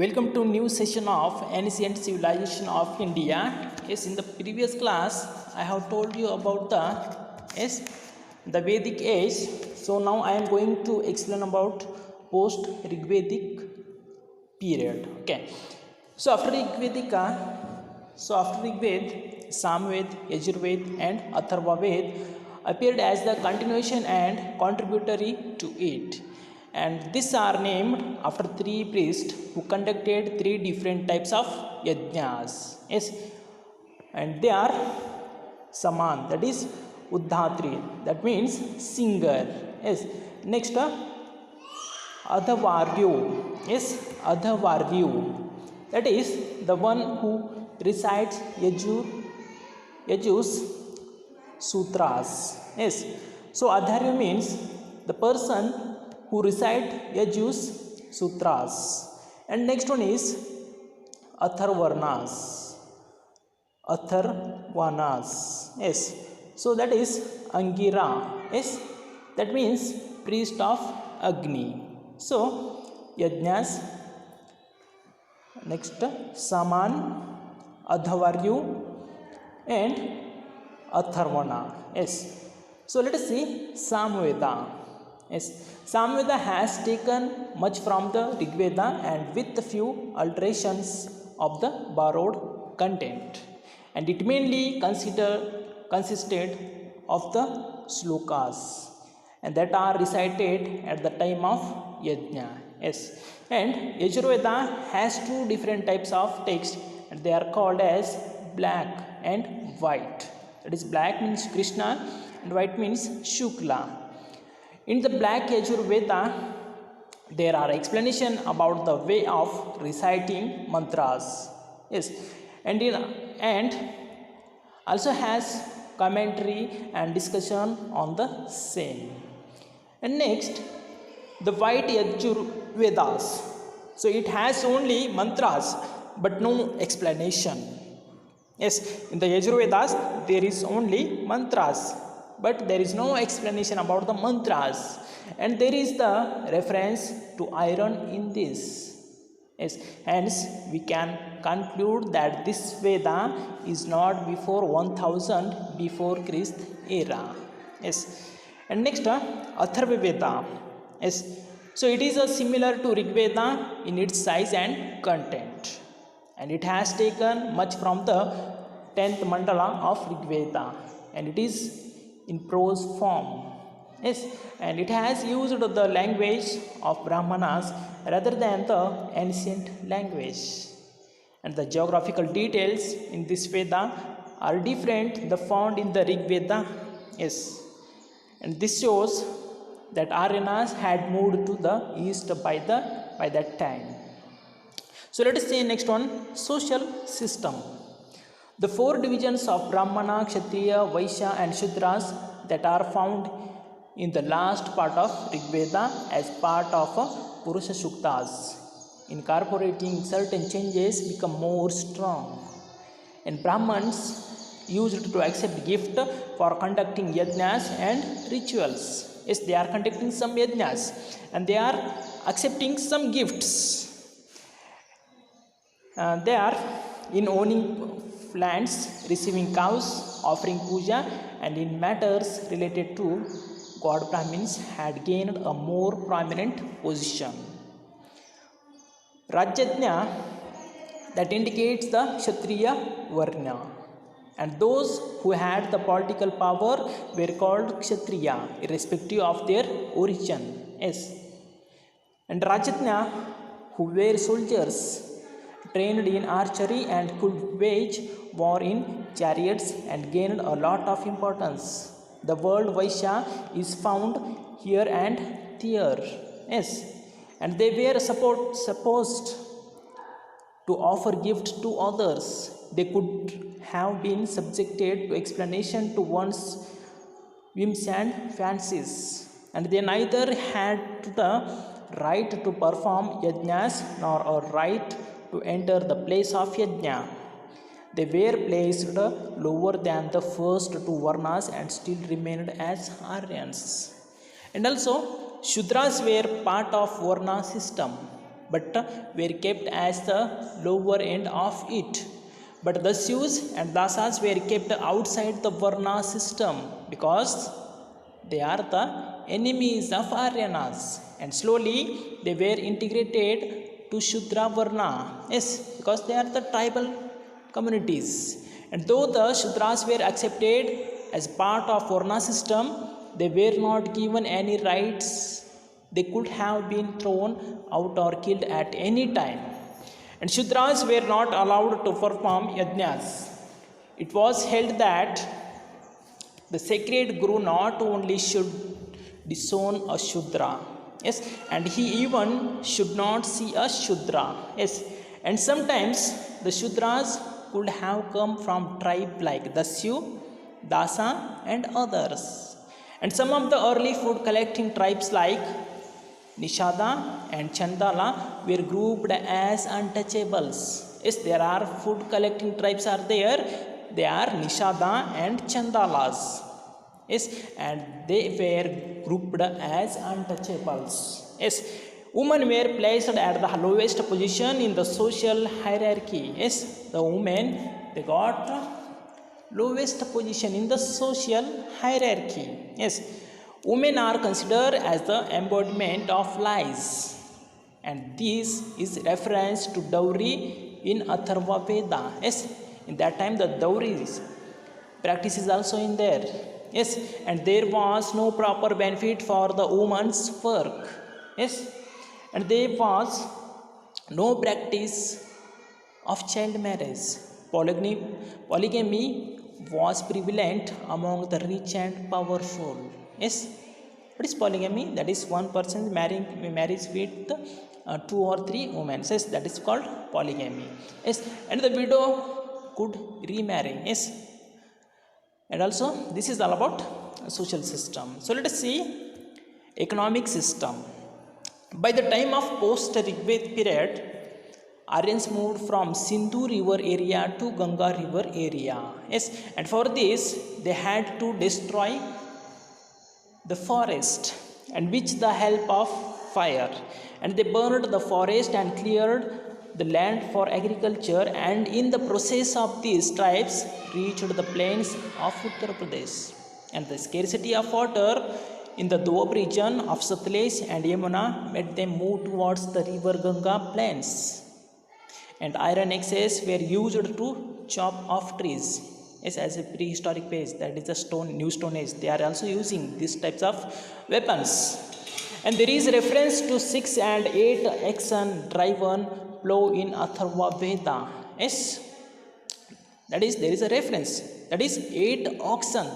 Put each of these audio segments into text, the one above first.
Welcome to new session of Ancient Civilization of India. Yes, in the previous class, I have told you about the Vedic age. So now I am going to explain about post Rigvedic period. Okay. So after Rigved, Samved, Yajurved, and Atharvaved appeared as the continuation and contributory to it. And these are named after three priests who conducted three different types of yajnas. Yes, and they are Saman, that is Uddhatri, that means singer. Yes, next Adhavaryu, yes, Adhavaryu, that is the one who recites Yaju's sutras. Yes, so Adharyu means the person who recite Yaju's sutras. And next one is Atharvanas. Atharvanas. Yes. So that is Angira. Yes. That means priest of Agni. So Yajnas. Next Saman, Adhavaryu, and Atharvana. Yes. So let us see Samveda. Yes, Samveda has taken much from the Rigveda and with a few alterations of the borrowed content, and it mainly consisted of the slokas, and that are recited at the time of yajna. Yes, and Yajurveda has two different types of text, and they are called as black and white. That is, black means Krishna and white means Shukla. In the Black Yajurveda, there are explanation about the way of reciting mantras. Yes, and also has commentary and discussion on the same. And next, the White Yajurvedas. So it has only mantras but no explanation. Yes, in the Yajurvedas there is only mantras, but there is no explanation about the mantras, and there is the reference to iron in this. Yes, hence we can conclude that this Veda is not before 1000 before Christ era. Yes, and next Atharva Veda. Yes, so it is similar to Rig Veda in its size and content, and it has taken much from the 10th mandala of Rig Veda, and it is in prose form. Yes, and it has used the language of Brahmanas rather than the ancient language, and the geographical details in this Veda are different the found in the Rig Veda. Yes, and this shows that Aryanas had moved to the east by that time. So let us see next one, social system. The four divisions of Brahmana, Kshatriya, Vaishya, and Shudras that are found in the last part of Rigveda as part of Purusha Suktas, incorporating certain changes, become more strong. And Brahmans used to accept gift for conducting yajnas and rituals. Yes, they are conducting some yajnas and they are accepting some gifts. They are in owning lands, receiving cows, offering puja, and in matters related to God, Brahmins had gained a more prominent position. Rajyajna, that indicates the Kshatriya Varna, and those who had the political power were called Kshatriya, irrespective of their origin. Yes, and Rajyajna, who were soldiers trained in archery and could wage war in chariots and gained a lot of importance. The word Vaishya is found here and there. Yes, and they were supposed to offer gifts to others. They could have been subjected to explanation to one's whims and fancies, and they neither had the right to perform yajnas nor a right to enter the place of yajna. They were placed lower than the first two varnas and still remained as Aryans. And also Shudras were part of Varna system. but were kept as the lower end of it. But the Dasyus and Dasas were kept outside the Varna system because they are the enemies of Aryanas, and slowly they were integrated to Shudra Varna. Yes, because they are the tribal communities. And though the Shudras were accepted as part of Varna system, they were not given any rights. They could have been thrown out or killed at any time. And Shudras were not allowed to perform yajnas. It was held that the sacred Guru not only should disown a Shudra, yes, and he even should not see a Shudra, yes, and sometimes the Shudras could have come from tribe like Dasyu, Dasa, and others. And some of the early food collecting tribes like Nishada and Chandala were grouped as untouchables. Yes, there are food collecting tribes are there. They are Nishada and Chandalas. Yes, and they were grouped as untouchables. Yes, women were placed at the lowest position in the social hierarchy. Yes, the women, they got lowest position in the social hierarchy. Yes, women are considered as the embodiment of lies, and this is reference to dowry in Atharva Veda. Yes, in that time the dowry practice is also in there. Yes, and there was no proper benefit for the woman's work. Yes, and there was no practice of child marriage. Polygamy was prevalent among the rich and powerful. Yes, what is polygamy? That is one person marries with two or three women. Yes, that is called polygamy. Yes, and the widow could remarry. Yes, and also this is all about social system. So let us see economic system. By the time of post-Rigved period, Aryans moved from Sindhu river area to Ganga river area. Yes, and for this they had to destroy the forest, and with the help of fire, and they burned the forest and cleared the land for agriculture, and in the process of these tribes reached the plains of Uttar Pradesh, and the scarcity of water in the Doab region of Satluj and Yamuna made them move towards the river Ganga plains, and iron axes were used to chop off trees. Yes, as a prehistoric phase, that is the new stone age, they are also using these types of weapons. And there is reference to 6 and 8 oxen driven plow in Atharva Veda. Yes, that is, there is a reference, that is 8 oxen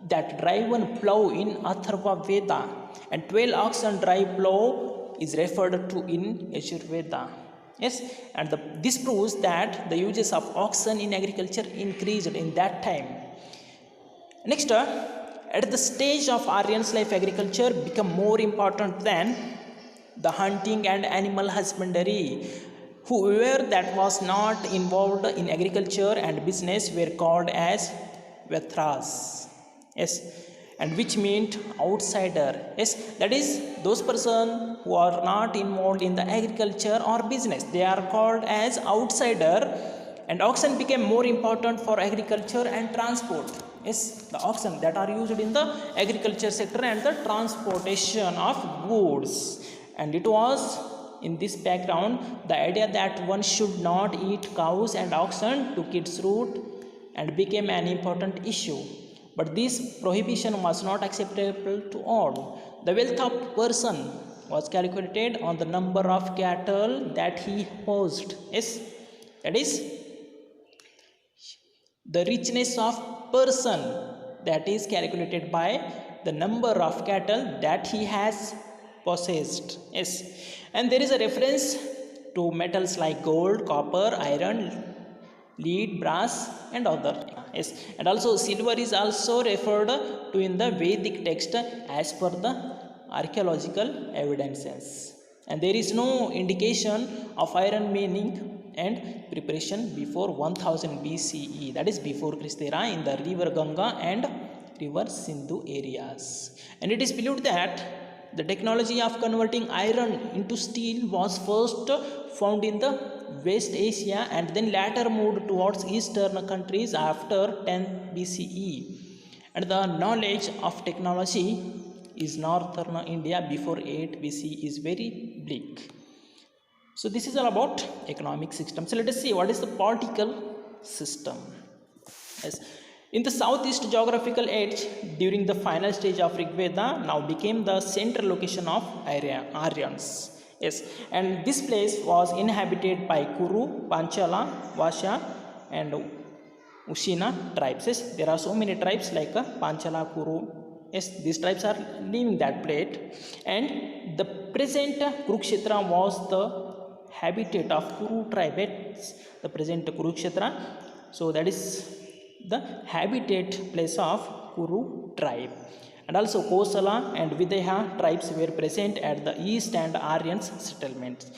that drive one plow in Atharva Veda, and 12 oxen drive plow is referred to in Yajurveda. Yes, and this proves that the uses of oxen in agriculture increased in that time. Next, at the stage of Aryan's life, agriculture became more important than the hunting and animal husbandry. Whoever that was not involved in agriculture and business were called as Vathras. Yes, and which meant outsider. Yes, that is those person who are not involved in the agriculture or business, they are called as outsider. And oxen became more important for agriculture and transport. Yes, the oxen that are used in the agriculture sector and the transportation of goods. And it was in this background the idea that one should not eat cows and oxen took its root and became an important issue. But this prohibition was not acceptable to all. The wealth of person was calculated on the number of cattle that he housed. Yes, that is the richness of person, that is calculated by the number of cattle that he has possessed. Yes, and there is a reference to metals like gold, copper, iron, lead, brass, and other. Yes, and also silver is also referred to in the Vedic text as per the archaeological evidences. And there is no indication of iron mining and preparation before 1000 BCE, that is before Christ era, in the river Ganga and river Sindhu areas. And it is believed that the technology of converting iron into steel was first found in the West Asia and then later moved towards eastern countries after 10 BCE. And the knowledge of technology is northern India before 8 BC is very bleak. So this is all about economic system. So let us see what is the political system. Yes. In the southeast geographical edge during the final stage of Rig Veda now became the central location of Aryans. Yes, and this place was inhabited by Kuru, Panchala, Vasha, and Ushina tribes. Yes, there are so many tribes like Panchala, Kuru. Yes, these tribes are living that plate, and the present Kurukshetra was the habitat of Kuru tribes. The present Kurukshetra, so that is the habitat place of Kuru tribe. And also Kosala and Videha tribes were present at the east and Aryans settlements.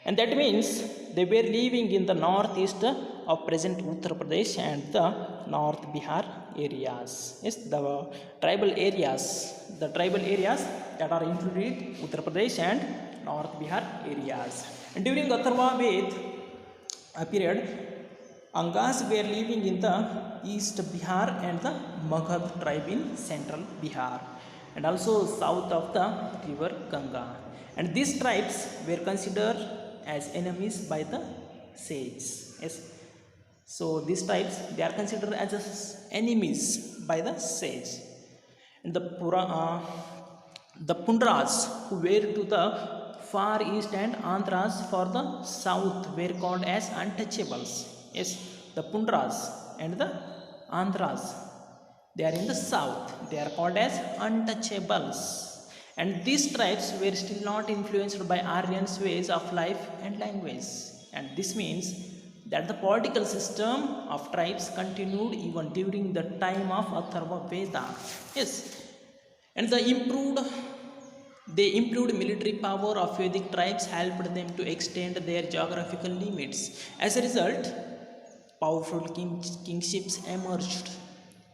And that means they were living in the northeast of present Uttar Pradesh and the North Bihar areas. Yes, the tribal areas that are included Uttar Pradesh and North Bihar areas. And during Atharva Ved period, Angas were living in the East Bihar and the Magad tribe in central Bihar and also south of the river Ganga. And these tribes were considered as enemies by the sages. Yes. So these tribes, they are considered as enemies by the sage. And the Pundras who were to the far east and Andhras for the south were called as untouchables. Yes, the Pundras and the Andhras, they are in the south, they are called as untouchables. And these tribes were still not influenced by Aryan's ways of life and language. And this means that the political system of tribes continued even during the time of Atharva Veda. Yes, and they improved military power of Vedic tribes helped them to extend their geographical limits. As a result, powerful kingships emerged.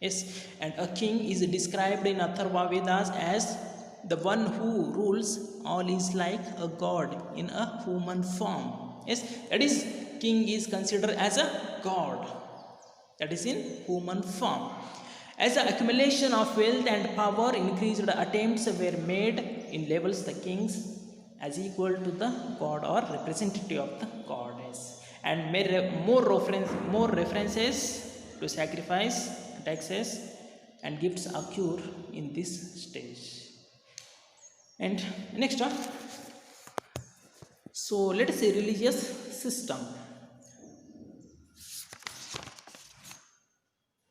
Yes, and a king is described in Atharva Vedas as the one who rules all is like a god in a human form. Yes, that is, king is considered as a god, that is in human form. As the accumulation of wealth and power increased, attempts were made in levels the kings as equal to the god or representative of the goddess, and more references to sacrifice, taxes, and gifts occur in this stage. And next one, so let us say religious system.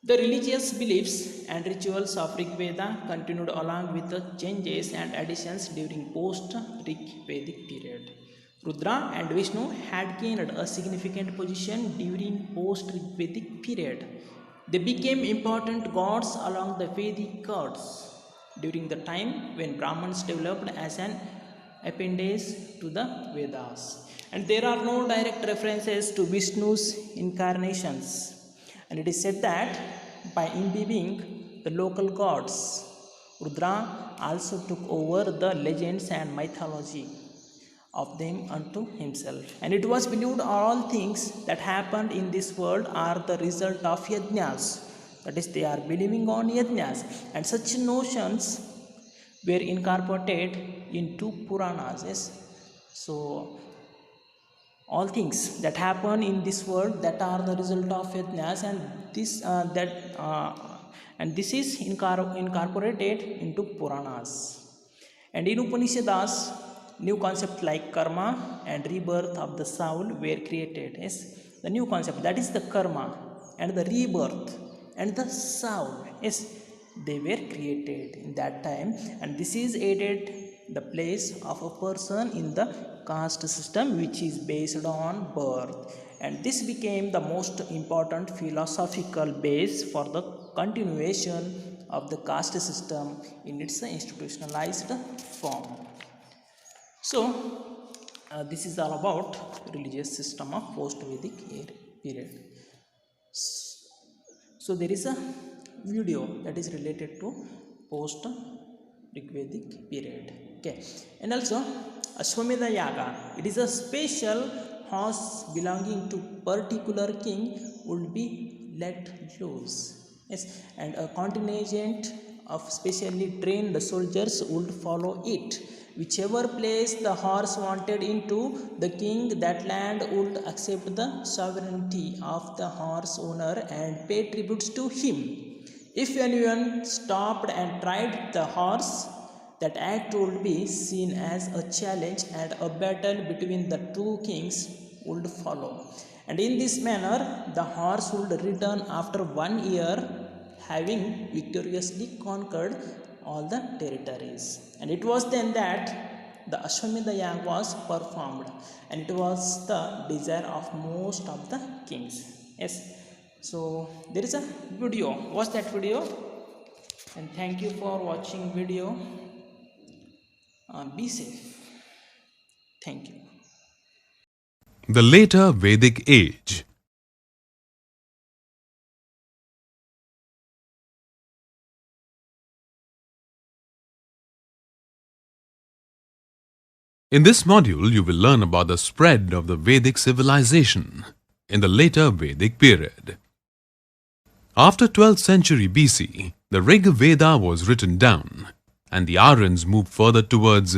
The religious beliefs and rituals of Rig Veda continued along with the changes and additions during post-Rig Vedic period. Rudra and Vishnu had gained a significant position during post-Rig Vedic period. They became important gods along the Vedic gods during the time when Brahmins developed as an appendage to the Vedas. And there are no direct references to Vishnu's incarnations. And it is said that by imbibing the local gods, Rudra also took over the legends and mythology of them unto himself. And it was believed all things that happened in this world are the result of yajnas. That is, they are believing on yajnas. And such notions were incorporated into Puranas. Yes? So, all things that happen in this world that are the result of yajnas, and this is incorporated into Puranas. And in Upanishads, new concepts like karma and rebirth of the soul were created. Yes, the new concept, that is the karma and the rebirth and the soul. Yes, they were created in that time, and this is aided the place of a person in the caste system, which is based on birth, and this became the most important philosophical base for the continuation of the caste system in its institutionalized form. So this is all about religious system of post-Vedic period. So there is a video that is related to post Rigvedic period. Okay, and also Ashwamedha Yaga. It is a special horse belonging to particular king would be let loose. Yes, and a contingent of specially trained soldiers would follow it. Whichever place the horse wanted into, the king that land would accept the sovereignty of the horse owner and pay tributes to him. If anyone stopped and tried the horse, that act would be seen as a challenge and a battle between the two kings would follow. And in this manner, the horse would return after 1 year, having victoriously conquered all the territories. And it was then that the Ashwamedha Yag was performed, and it was the desire of most of the kings. Yes. So there is a video. Watch that video, and thank you for watching video. Be safe. Thank you. The later Vedic age. In this module, you will learn about the spread of the Vedic civilization in the later Vedic period. After 12th century BC, the Rig Veda was written down, and the Aryans moved further towards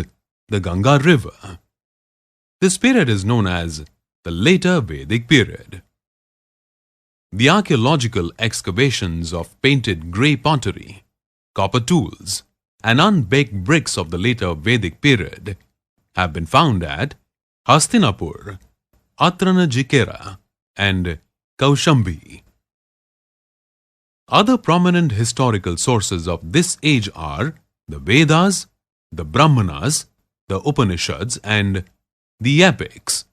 the Ganga river. This period is known as the later Vedic period. The archaeological excavations of painted grey pottery, copper tools, and unbaked bricks of the later Vedic period have been found at Hastinapur, Atranajikera, and Kaushambi. Other prominent historical sources of this age are the Vedas, the Brahmanas, the Upanishads, and the epics.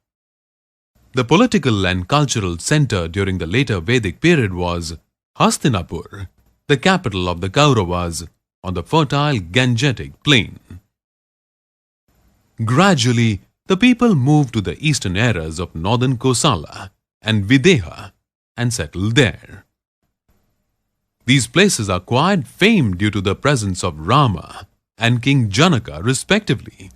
The political and cultural center during the later Vedic period was Hastinapur, the capital of the Kauravas on the fertile Gangetic plain. Gradually, the people moved to the eastern areas of northern Kosala and Videha and settled there. These places are quite famed due to the presence of Rama and King Janaka respectively.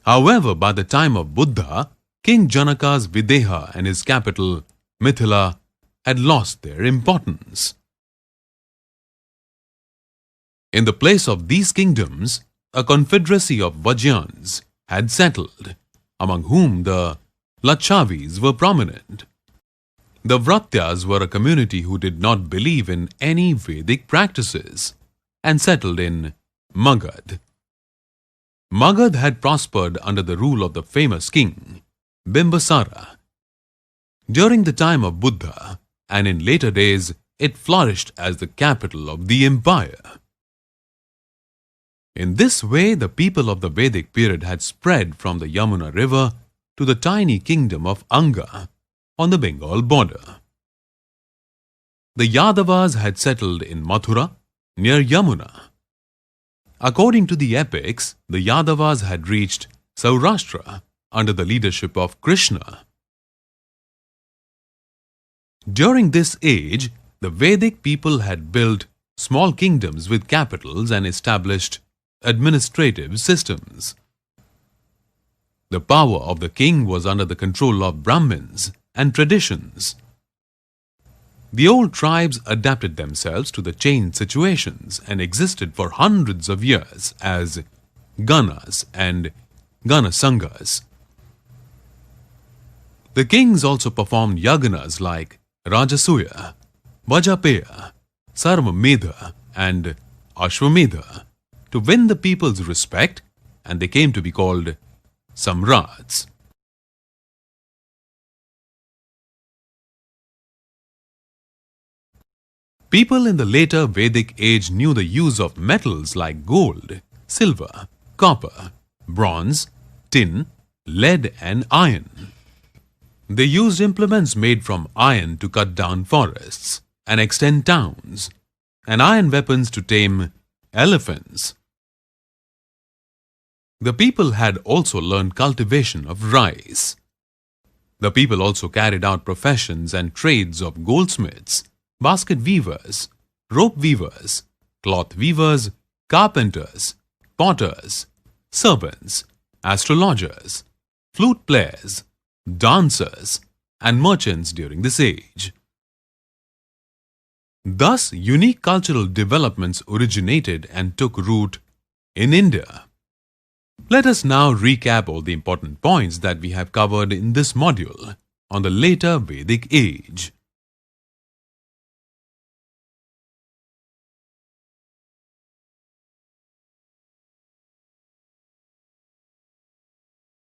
However, by the time of Buddha, King Janaka's Videha and his capital, Mithila, had lost their importance. In the place of these kingdoms, a confederacy of Vajjans had settled, among whom the Lachavis were prominent. The Vratyas were a community who did not believe in any Vedic practices and settled in Magad. Magad had prospered under the rule of the famous king, Bimbisara. During the time of Buddha, and in later days, it flourished as the capital of the empire. In this way, the people of the Vedic period had spread from the Yamuna river to the tiny kingdom of Anga on the Bengal border. The Yadavas had settled in Mathura, near Yamuna. According to the epics, the Yadavas had reached Saurashtra under the leadership of Krishna. During this age, the Vedic people had built small kingdoms with capitals and established administrative systems. The power of the king was under the control of Brahmins and traditions. The old tribes adapted themselves to the changed situations and existed for hundreds of years as Ganas and Ganasangas. The kings also performed yaganas like Rajasuya, Vajapeya, Sarvamedha, and Ashwamedha to win the people's respect, and they came to be called Samrats. People in the later Vedic age knew the use of metals like gold, silver, copper, bronze, tin, lead, and iron. They used implements made from iron to cut down forests and extend towns, and iron weapons to tame elephants. The people had also learned cultivation of rice. The people also carried out professions and trades of goldsmiths, basket weavers, rope weavers, cloth weavers, carpenters, potters, servants, astrologers, flute players, dancers, and merchants during this age. Thus, unique cultural developments originated and took root in India. Let us now recap all the important points that we have covered in this module on the later Vedic age.